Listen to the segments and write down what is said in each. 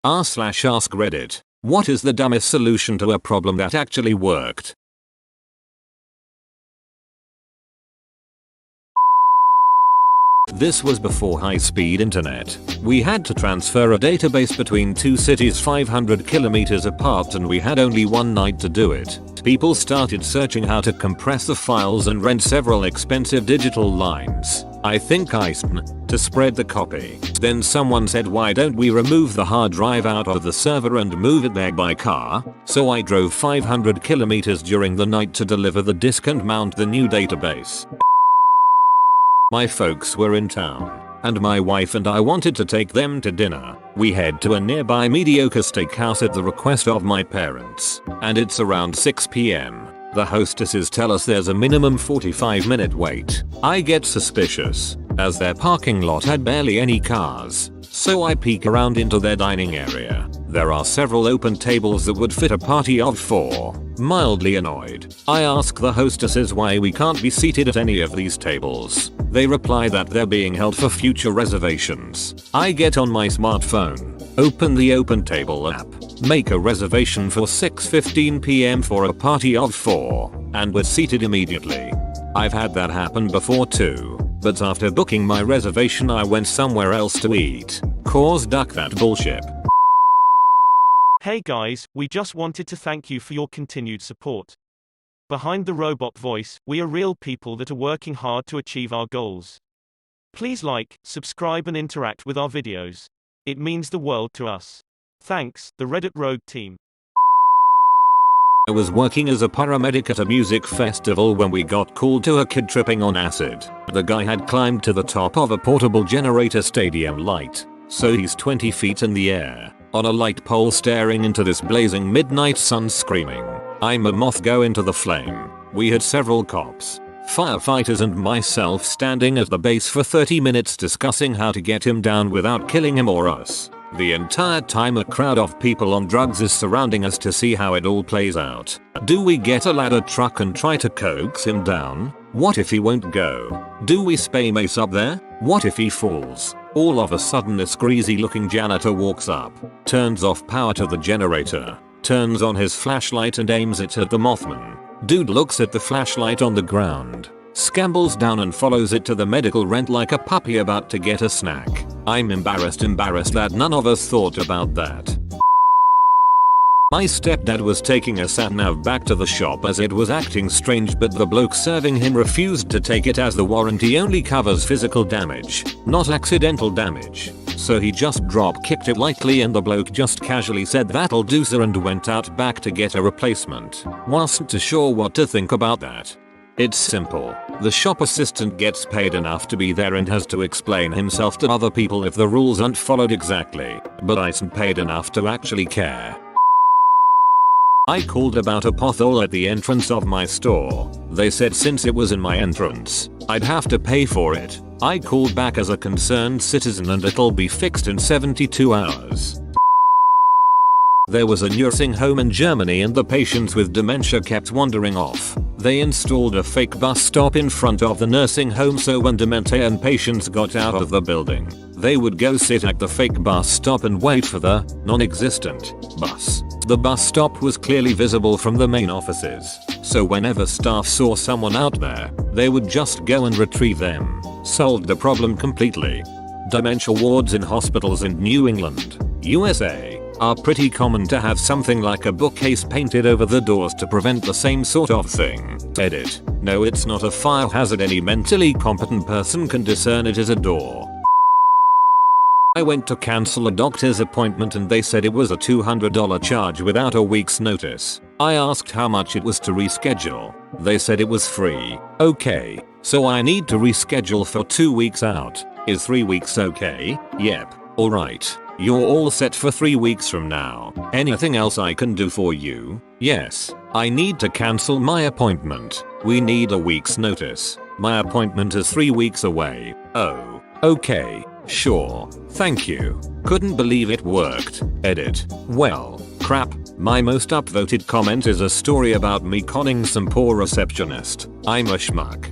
r/AskReddit. What is the dumbest solution to a problem that actually worked? This was before high-speed internet. We had to transfer a database between two cities 500 kilometers apart and we had only one night to do it. People started searching how to compress the files and rent several expensive digital lines. I think ISPN, to spread the copy. Then someone said, why don't we remove the hard drive out of the server and move it there by car? So I drove 500 kilometers during the night to deliver the disk and mount the new database. My folks were in town, and my wife and I wanted to take them to dinner. We head to a nearby mediocre steakhouse at the request of my parents, and it's around 6 p.m. The hostesses tell us there's a minimum 45-minute wait. I get suspicious, as their parking lot had barely any cars, so I peek around into their dining area. There are several open tables that would fit a party of 4. Mildly annoyed, I ask the hostesses why we can't be seated at any of these tables. They reply that they're being held for future reservations. I get on my smartphone, open the Open Table app, make a reservation for 6:15 p.m. for a party of 4, and was seated immediately. I've had that happen before too, but after booking my reservation I went somewhere else to eat. Cause duck that bullshit. Hey guys, we just wanted to thank you for your continued support. Behind the robot voice, we are real people that are working hard to achieve our goals. Please like, subscribe and interact with our videos. It means the world to us. Thanks, the Reddit Rogue team. I was working as a paramedic at a music festival when we got called to a kid tripping on acid. The guy had climbed to the top of a portable generator stadium light, so he's 20 feet in the air, on a light pole staring into this blazing midnight sun screaming, "I'm a moth, go into the flame." We had several cops, firefighters and myself standing at the base for 30 minutes discussing how to get him down without killing him or us. The entire time a crowd of people on drugs is surrounding us to see how it all plays out. Do we get a ladder truck and try to coax him down? What if he won't go? Do we spray mace up there? What if he falls? All of a sudden this greasy looking janitor walks up, turns off power to the generator, turns on his flashlight and aims it at the Mothman. Dude looks at the flashlight on the ground, scambles down and follows it to the medical rent like a puppy about to get a snack. I'm embarrassed that none of us thought about that. My stepdad was taking a sat-nav back to the shop as it was acting strange, but the bloke serving him refused to take it as the warranty only covers physical damage, not accidental damage. So he just drop-kicked it lightly and the bloke just casually said that'll do sir and went out back to get a replacement. Wasn't too sure what to think about that. It's simple. The shop assistant gets paid enough to be there and has to explain himself to other people if the rules aren't followed exactly, but isn't paid enough to actually care. I called about a pothole at the entrance of my store. They said since it was in my entrance, I'd have to pay for it. I called back as a concerned citizen and it'll be fixed in 72 hours. There was a nursing home in Germany and the patients with dementia kept wandering off. They installed a fake bus stop in front of the nursing home so when dementia and patients got out of the building, they would go sit at the fake bus stop and wait for the non-existent bus. The bus stop was clearly visible from the main offices, so whenever staff saw someone out there, they would just go and retrieve them. Solved the problem completely. Dementia wards in hospitals in New England, USA, are pretty common to have something like a bookcase painted over the doors to prevent the same sort of thing. Edit. No, it's not a fire hazard. Any mentally competent person can discern it as a door. I went to cancel a doctor's appointment and they said it was a $200 charge without a week's notice. I asked how much it was to reschedule. They said it was free. Okay, so I need to reschedule for 2 weeks out. Is 3 weeks okay? Yep. Alright. You're all set for 3 weeks from now. Anything else I can do for you? Yes. I need to cancel my appointment. We need a week's notice. My appointment is 3 weeks away. Oh. Okay. Sure. Thank you. Couldn't believe it worked. Edit. Well, crap. My most upvoted comment is a story about me conning some poor receptionist. I'm a schmuck.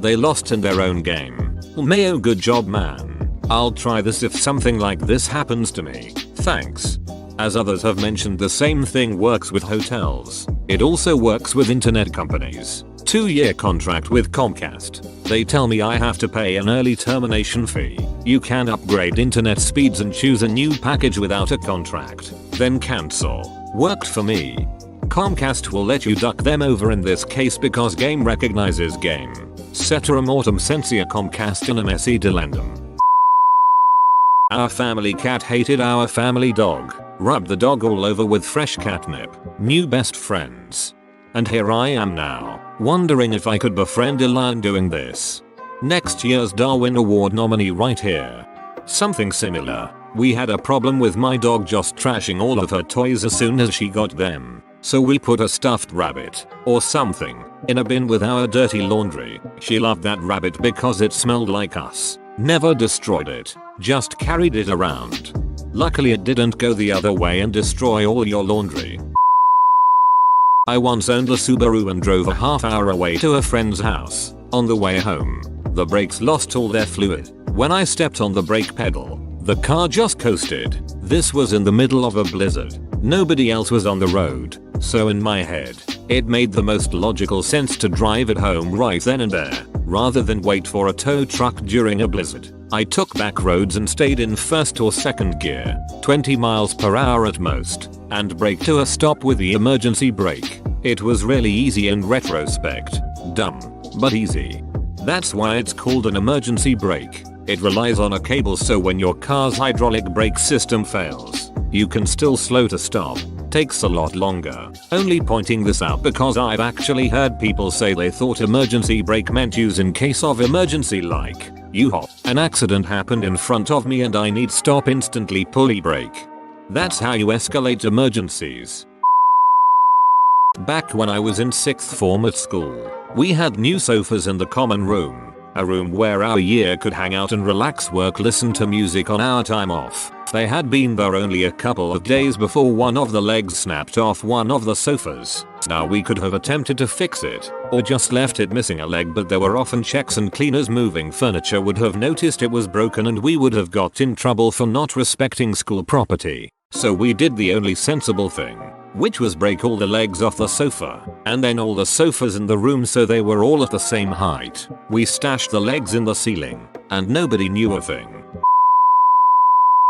They lost in their own game. Mayo, good job man. I'll try this if something like this happens to me. Thanks. As others have mentioned, the same thing works with hotels. It also works with internet companies. 2-year contract with Comcast. They tell me I have to pay an early termination fee. You can upgrade internet speeds and choose a new package without a contract. Then cancel. Worked for me. Comcast will let you duck them over in this case because game recognizes game. Ceterum autem censea Comcast messi delendum. Our family cat hated our family dog. Rubbed the dog all over with fresh catnip. New best friends. And here I am now, wondering if I could befriend a lion doing this. Next year's Darwin Award nominee right here. Something similar. We had a problem with my dog just trashing all of her toys as soon as she got them. So we put a stuffed rabbit, or something, in a bin with our dirty laundry. She loved that rabbit because it smelled like us. Never destroyed it, just carried it around. Luckily it didn't go the other way and destroy all your laundry. I once owned a Subaru and drove a half-hour away to a friend's house. On the way home, the brakes lost all their fluid. When I stepped on the brake pedal, the car just coasted. This was in the middle of a blizzard. Nobody else was on the road, so in my head, it made the most logical sense to drive it home right then and there, rather than wait for a tow truck during a blizzard. I took back roads and stayed in first or second gear, 20 miles per hour at most, and braked to a stop with the emergency brake. It was really easy in retrospect. Dumb, but easy. That's why it's called an emergency brake. It relies on a cable, so when your car's hydraulic brake system fails, you can still slow to stop. Takes a lot longer. Only pointing this out because I've actually heard people say they thought emergency brake meant use in case of emergency, like, U-hop, an accident happened in front of me and I need stop instantly, pulley brake. That's how you escalate emergencies. Back when I was in 6th form at school, we had new sofas in the common room. A room where our year could hang out and relax, work, listen to music on our time off. They had been there only a couple of days before one of the legs snapped off one of the sofas. Now we could have attempted to fix it, or just left it missing a leg, but there were often checks and cleaners moving furniture would have noticed it was broken and we would have got in trouble for not respecting school property. So we did the only sensible thing, which was break all the legs off the sofa, and then all the sofas in the room so they were all at the same height. We stashed the legs in the ceiling, and nobody knew a thing.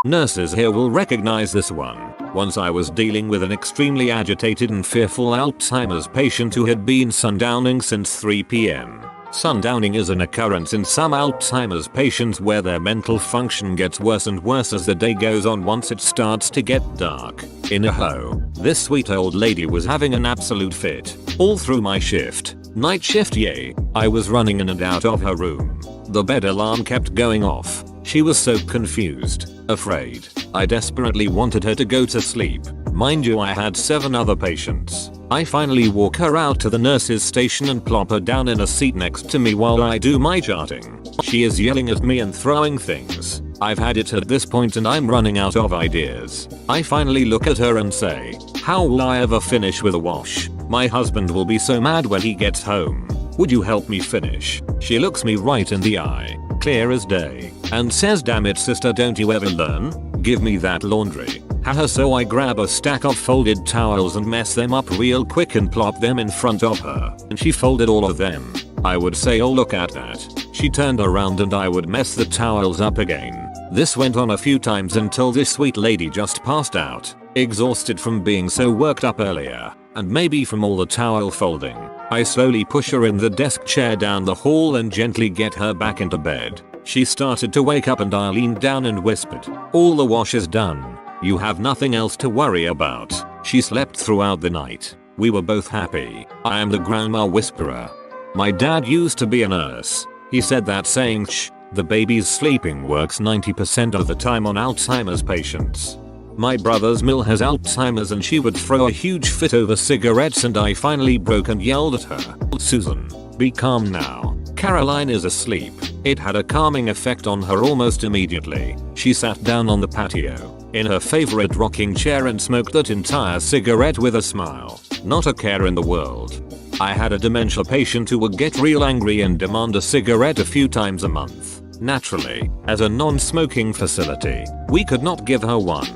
Nurses here will recognize this one. Once I was dealing with an extremely agitated and fearful Alzheimer's patient who had been sundowning since 3 p.m. Sundowning is an occurrence in some Alzheimer's patients where their mental function gets worse and worse as the day goes on once it starts to get dark. In a hoe, this sweet old lady was having an absolute fit. All through my shift, night shift yay, I was running in and out of her room. The bed alarm kept going off. She was so confused, afraid. I desperately wanted her to go to sleep. Mind you, I had 7 other patients. I finally walk her out to the nurse's station and plop her down in a seat next to me while I do my charting. She is yelling at me and throwing things. I've had it at this point and I'm running out of ideas. I finally look at her and say, how will I ever finish with a wash? My husband will be so mad when he gets home. Would you help me finish? She looks me right in the eye, clear as day, and says, damn it sister, don't you ever learn? Give me that laundry. Haha, so I grab a stack of folded towels and mess them up real quick and plop them in front of her, and she folded all of them. I would say, oh look at that. She turned around and I would mess the towels up again. This went on a few times until this sweet lady just passed out, exhausted from being so worked up earlier, and maybe from all the towel folding. I slowly push her in the desk chair down the hall and gently get her back into bed. She started to wake up and I leaned down and whispered, all the wash is done. You have nothing else to worry about. She slept throughout the night. We were both happy. I am the grandma whisperer. My dad used to be a nurse. He said that saying shh, the baby's sleeping works 90% of the time on Alzheimer's patients. My brother's Mill has Alzheimer's and she would throw a huge fit over cigarettes and I finally broke and yelled at her, Susan, be calm now. Caroline is asleep. It had a calming effect on her almost immediately. She sat down on the patio, in her favorite rocking chair and smoked that entire cigarette with a smile. Not a care in the world. I had a dementia patient who would get real angry and demand a cigarette a few times a month. Naturally, as a non-smoking facility, we could not give her one.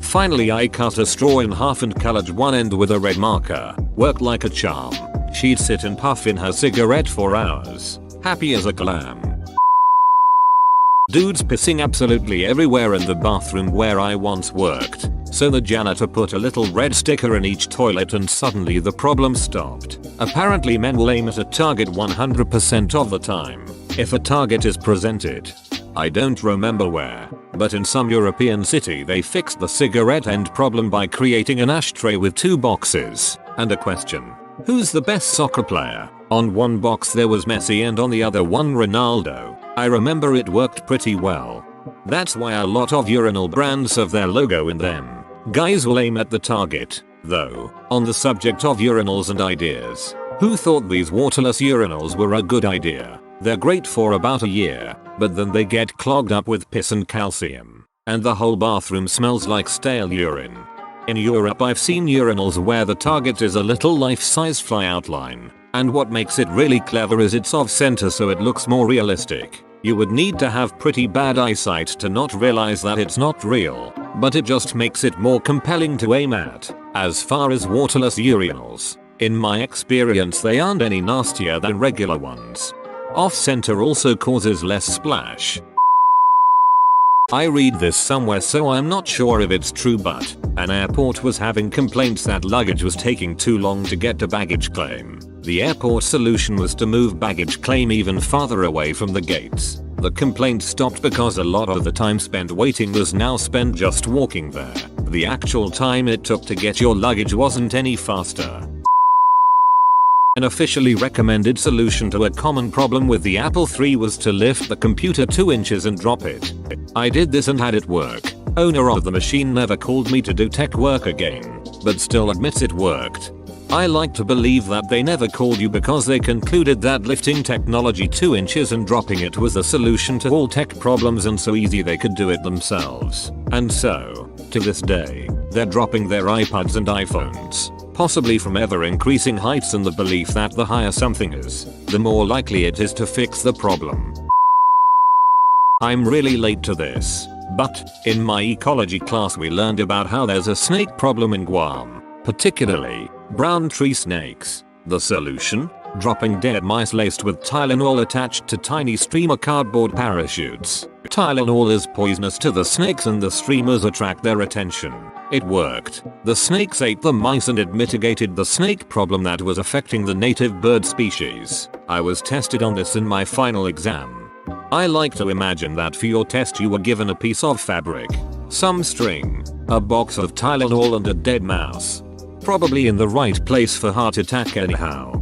Finally I cut a straw in half and colored one end with a red marker. Worked like a charm. She'd sit and puff in her cigarette for hours. Happy as a clam. Dudes pissing absolutely everywhere in the bathroom where I once worked. So the janitor put a little red sticker in each toilet and suddenly the problem stopped. Apparently men will aim at a target 100% of the time. If a target is presented. I don't remember where, but in some European city they fixed the cigarette end problem by creating an ashtray with 2 boxes and a question. Who's the best soccer player? On one box there was Messi and on the other one Ronaldo. I remember it worked pretty well. That's why a lot of urinal brands have their logo in them. Guys will aim at the target, though. On the subject of urinals and ideas, who thought these waterless urinals were a good idea? They're great for about a year, but then they get clogged up with piss and calcium, and the whole bathroom smells like stale urine. In Europe I've seen urinals where the target is a little life-size fly outline, and what makes it really clever is it's off-center so it looks more realistic. You would need to have pretty bad eyesight to not realize that it's not real, but it just makes it more compelling to aim at. As far as waterless urinals, in my experience they aren't any nastier than regular ones. Off-center also causes less splash. I read this somewhere so I'm not sure if it's true, but an airport was having complaints that luggage was taking too long to get to baggage claim. The airport solution was to move baggage claim even farther away from the gates. The complaint stopped because a lot of the time spent waiting was now spent just walking there. The actual time it took to get your luggage wasn't any faster. An officially recommended solution to a common problem with the Apple III was to lift the computer 2 inches and drop it. I did this and had it work. Owner of the machine never called me to do tech work again, but still admits it worked. I like to believe that they never called you because they concluded that lifting technology 2 inches and dropping it was the solution to all tech problems and so easy they could do it themselves. And so, to this day, they're dropping their iPads and iPhones. Possibly from ever increasing heights and the belief that the higher something is, the more likely it is to fix the problem. I'm really late to this, but in my ecology class we learned about how there's a snake problem in Guam, particularly brown tree snakes. The solution? Dropping dead mice laced with Tylenol attached to tiny streamer cardboard parachutes. Tylenol is poisonous to the snakes and the streamers attract their attention. It worked. The snakes ate the mice and it mitigated the snake problem that was affecting the native bird species. I was tested on this in my final exam. I like to imagine that for your test you were given a piece of fabric, some string, a box of Tylenol and a dead mouse. Probably in the right place for heart attack anyhow.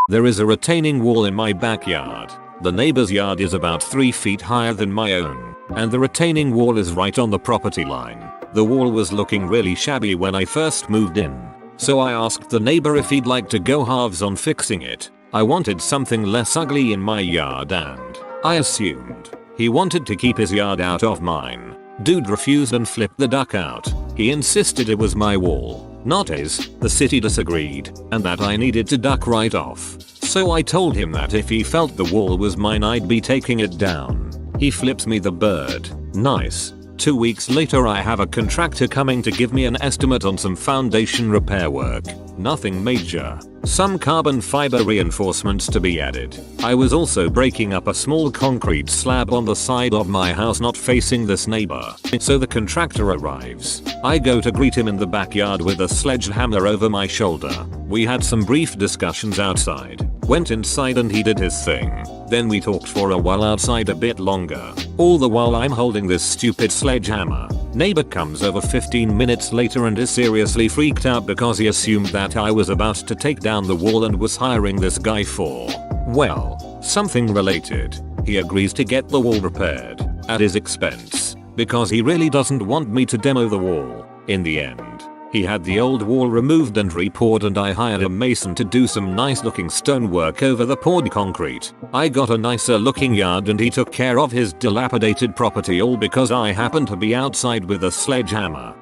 There is a retaining wall in my backyard. The neighbor's yard is about 3 feet higher than my own, and the retaining wall is right on the property line. The wall was looking really shabby when I first moved in, so I asked the neighbor if he'd like to go halves on fixing it. I wanted something less ugly in my yard and I assumed he wanted to keep his yard out of mine. Dude refused and flipped the duck out. He insisted it was my wall, not his. The city disagreed, and that I needed to duck right off. So I told him that if he felt the wall was mine I'd be taking it down. He flips me the bird. Nice. 2 weeks later I have a contractor coming to give me an estimate on some foundation repair work. Nothing major. Some carbon fiber reinforcements to be added. I was also breaking up a small concrete slab on the side of my house not facing this neighbor. So the contractor arrives. I go to greet him in the backyard with a sledgehammer over my shoulder. We had some brief discussions outside. Went inside and he did his thing. Then we talked for a while outside a bit longer. All the while I'm holding this stupid sledgehammer. Neighbor comes over 15 minutes later and is seriously freaked out because he assumed that I was about to take down the wall and was hiring this guy for, well, something related. He agrees to get the wall repaired at his expense because he really doesn't want me to demo the wall. In the end, he had the old wall removed and re-poured and I hired a mason to do some nice looking stonework over the poured concrete. I got a nicer looking yard and he took care of his dilapidated property all because I happened to be outside with a sledgehammer.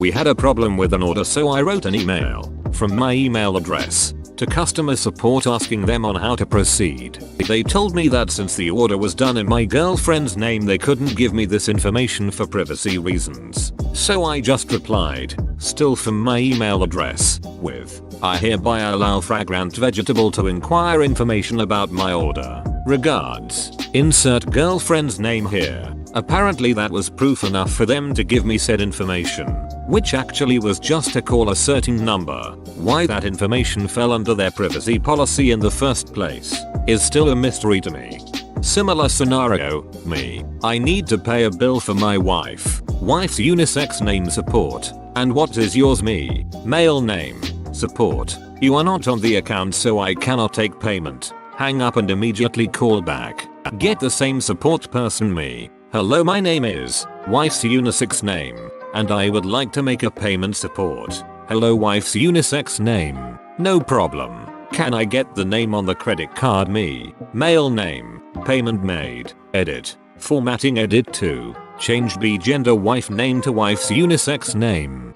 We had a problem with an order so I wrote an email from my email address to customer support asking them on how to proceed. They told me that since the order was done in my girlfriend's name they couldn't give me this information for privacy reasons. So I just replied, still from my email address, with, I hereby allow Fragrant Vegetable to inquire information about my order. Regards. Insert girlfriend's name here. Apparently that was proof enough for them to give me said information, which actually was just to call a certain number. Why that information fell under their privacy policy in the first place is still a mystery to me. Similar scenario, me. I need to pay a bill for my wife's unisex name support. And what is yours? Me. Male name. Support. You are not on the account so I cannot take payment. Hang up and immediately call back. Get the same support person. Me. Hello, my name is wife's unisex name, and I would like to make a payment support. Hello, wife's unisex name. No problem. Can I get the name on the credit card? Me. Male name. Payment made. Edit. Formatting edit to change B gender wife name to wife's unisex name.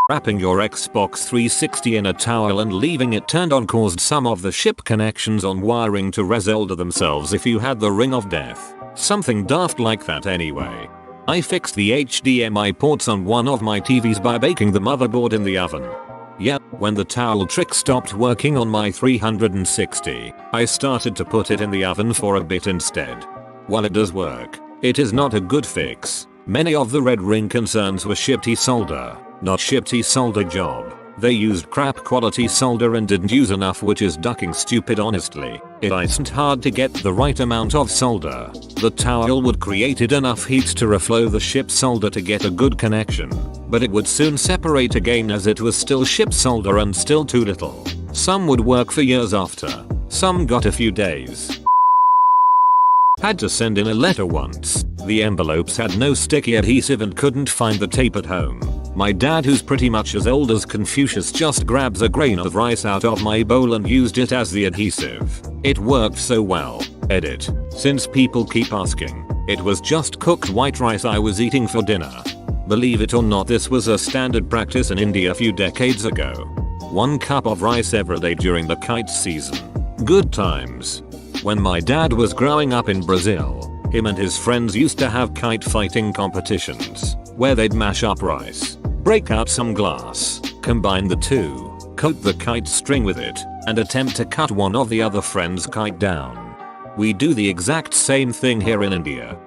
Wrapping your Xbox 360 in a towel and leaving it turned on caused some of the ship connections on wiring to resolder themselves if you had the ring of death. Something daft like that anyway. I fixed the HDMI ports on one of my TVs by baking the motherboard in the oven. Yep, when the towel trick stopped working on my 360, I started to put it in the oven for a bit instead. While it does work, it is not a good fix. Many of the red ring concerns were shifty solder, not shifty solder job. They used crap quality solder and didn't use enough, which is ducking stupid honestly. It isn't hard to get the right amount of solder. The towel would created enough heat to reflow the ship solder to get a good connection, but it would soon separate again as it was still ship solder and still too little. Some would work for years after, some got a few days. Had to send in a letter once. The envelopes had no sticky adhesive and couldn't find the tape at home. My dad, who's pretty much as old as Confucius, just grabs a grain of rice out of my bowl and used it as the adhesive. It worked so well. Edit. Since people keep asking, it was just cooked white rice I was eating for dinner. Believe it or not, this was a standard practice in India a few decades ago. 1 cup of rice every day during the kite season. Good times. When my dad was growing up in Brazil, him and his friends used to have kite fighting competitions, where they'd mash up rice, break out some glass, combine the two, coat the kite string with it, and attempt to cut one of the other friend's kite down. We do the exact same thing here in India.